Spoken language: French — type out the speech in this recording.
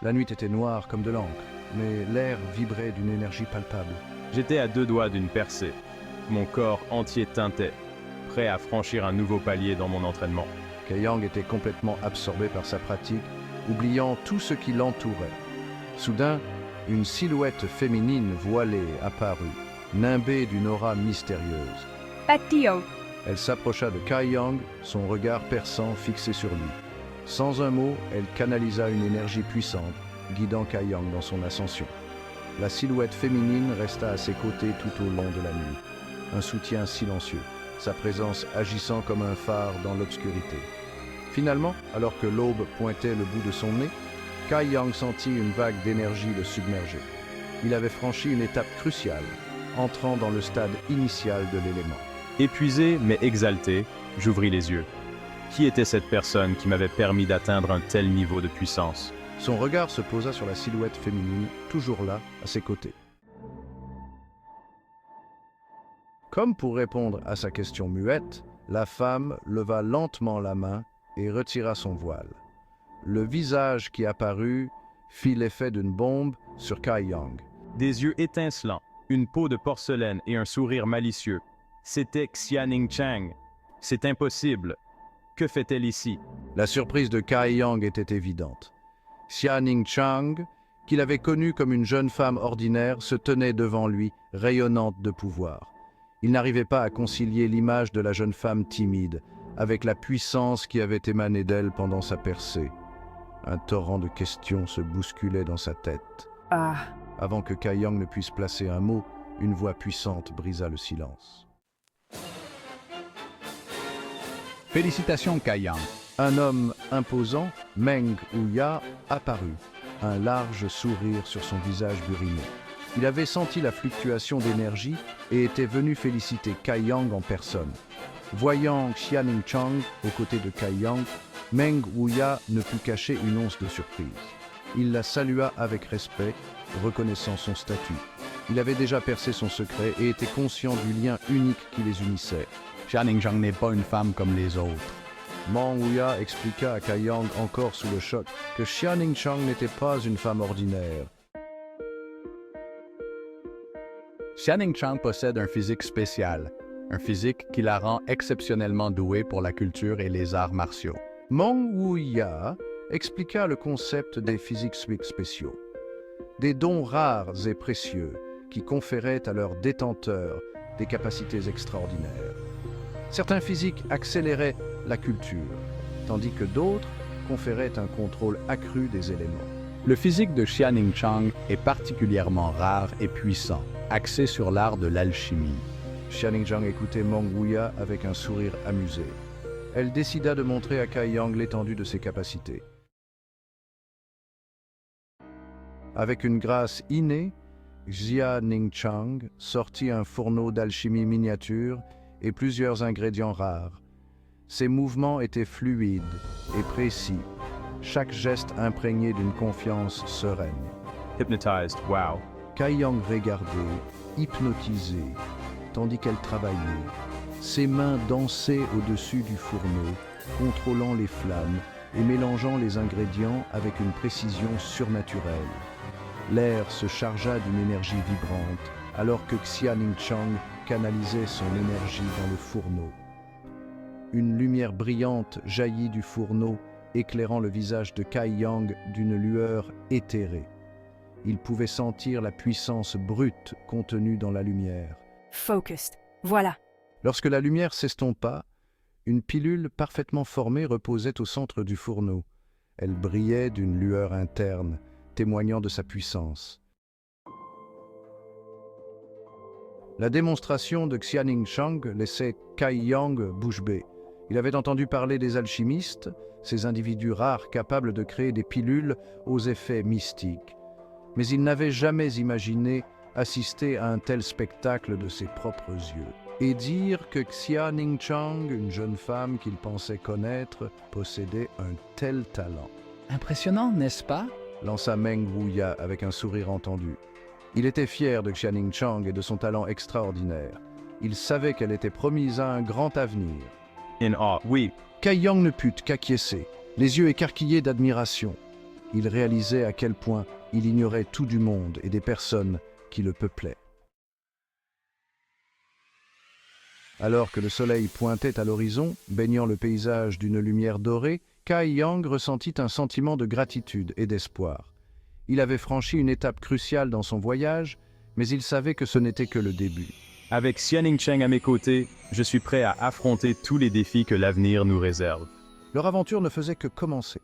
La nuit était noire comme de l'encre, mais l'air vibrait d'une énergie palpable. J'étais à 2 doigts d'une percée. Mon corps entier teintait, prêt à franchir un nouveau palier dans mon entraînement. Kaiyang était complètement absorbé par sa pratique, oubliant tout ce qui l'entourait. Soudain, une silhouette féminine voilée apparut, nimbée d'une aura mystérieuse. Patio. Elle s'approcha de Kaiyang, son regard perçant fixé sur lui. Sans un mot, elle canalisa une énergie puissante, guidant Kaiyang dans son ascension. La silhouette féminine resta à ses côtés tout au long de la nuit. Un soutien silencieux, sa présence agissant comme un phare dans l'obscurité. Finalement, alors que l'aube pointait le bout de son nez, Kaiyang sentit une vague d'énergie le submerger. Il avait franchi une étape cruciale, entrant dans le stade initial de l'élément. Épuisé mais exalté, j'ouvris les yeux. Qui était cette personne qui m'avait permis d'atteindre un tel niveau de puissance? Son regard se posa sur la silhouette féminine, toujours là, à ses côtés. Comme pour répondre à sa question muette, la femme leva lentement la main et retira son voile. Le visage qui apparut fit l'effet d'une bombe sur Kaiyang. Des yeux étincelants, une peau de porcelaine et un sourire malicieux. C'était Xianing Chang. C'est impossible. Que fait-elle ici? La surprise de Kaiyang était évidente. Xianing Chang, qu'il avait connue comme une jeune femme ordinaire, se tenait devant lui, rayonnante de pouvoir. Il n'arrivait pas à concilier l'image de la jeune femme timide avec la puissance qui avait émané d'elle pendant sa percée. Un torrent de questions se bousculait dans sa tête. Avant que Kaiyang ne puisse placer un mot, une voix puissante brisa le silence. Félicitations, Kaiyang. Un homme imposant, Meng Huya, apparut, un large sourire sur son visage burineux. Il avait senti la fluctuation d'énergie et était venu féliciter Kaiyang en personne. Voyant Xianing Chang aux côtés de Kaiyang, Meng Huya ne put cacher une once de surprise. Il la salua avec respect, reconnaissant son statut. Il avait déjà percé son secret et était conscient du lien unique qui les unissait. Xianing Chang n'est pas une femme comme les autres. Meng Huya expliqua à Kaiyang, encore sous le choc, que Xianing Chang n'était pas une femme ordinaire. Xianing Chang possède un physique spécial, un physique qui la rend exceptionnellement douée pour la culture et les arts martiaux. Meng Huya expliqua le concept des physiques spéciaux, des dons rares et précieux qui conféraient à leurs détenteurs des capacités extraordinaires. Certains physiques accéléraient la culture, tandis que d'autres conféraient un contrôle accru des éléments. Le physique de Xianing Chang est particulièrement rare et puissant, axé sur l'art de l'alchimie. Xianing Chang écoutait Meng Huya avec un sourire amusé. Elle décida de montrer à Kaiyang l'étendue de ses capacités. Avec une grâce innée, Xianing Chang sortit un fourneau d'alchimie miniature et plusieurs ingrédients rares. Ses mouvements étaient fluides et précis, chaque geste imprégné d'une confiance sereine. Hypnotized, wow. Kaiyang regardait, hypnotisé, tandis qu'elle travaillait. Ses mains dansaient au-dessus du fourneau, contrôlant les flammes et mélangeant les ingrédients avec une précision surnaturelle. L'air se chargea d'une énergie vibrante, alors que Xianing Chang canalisait son énergie dans le fourneau. Une lumière brillante jaillit du fourneau, éclairant le visage de Kaiyang d'une lueur éthérée. Il pouvait sentir la puissance brute contenue dans la lumière. Focused. Voilà. Lorsque la lumière s'estompa, une pilule parfaitement formée reposait au centre du fourneau. Elle brillait d'une lueur interne, témoignant de sa puissance. La démonstration de Xianing Chang laissait Kaiyang bouche bée. Il avait entendu parler des alchimistes, ces individus rares capables de créer des pilules aux effets mystiques. Mais il n'avait jamais imaginé assister à un tel spectacle de ses propres yeux. Et dire que Xianing Chang, une jeune femme qu'il pensait connaître, possédait un tel talent. Impressionnant, n'est-ce pas? Lança Meng Huya avec un sourire entendu. Il était fier de Xianing Chang et de son talent extraordinaire. Il savait qu'elle était promise à un grand avenir. In awe, oui. Kaiyang ne put qu'acquiescer, les yeux écarquillés d'admiration. il réalisait à quel point il ignorait tout du monde et des personnes qui le peuplaient. Alors que le soleil pointait à l'horizon, baignant le paysage d'une lumière dorée, Kai Yang ressentit un sentiment de gratitude et d'espoir. Il avait franchi une étape cruciale dans son voyage, mais il savait que ce n'était que le début. Avec Xianing Cheng à mes côtés, je suis prêt à affronter tous les défis que l'avenir nous réserve. Leur aventure ne faisait que commencer.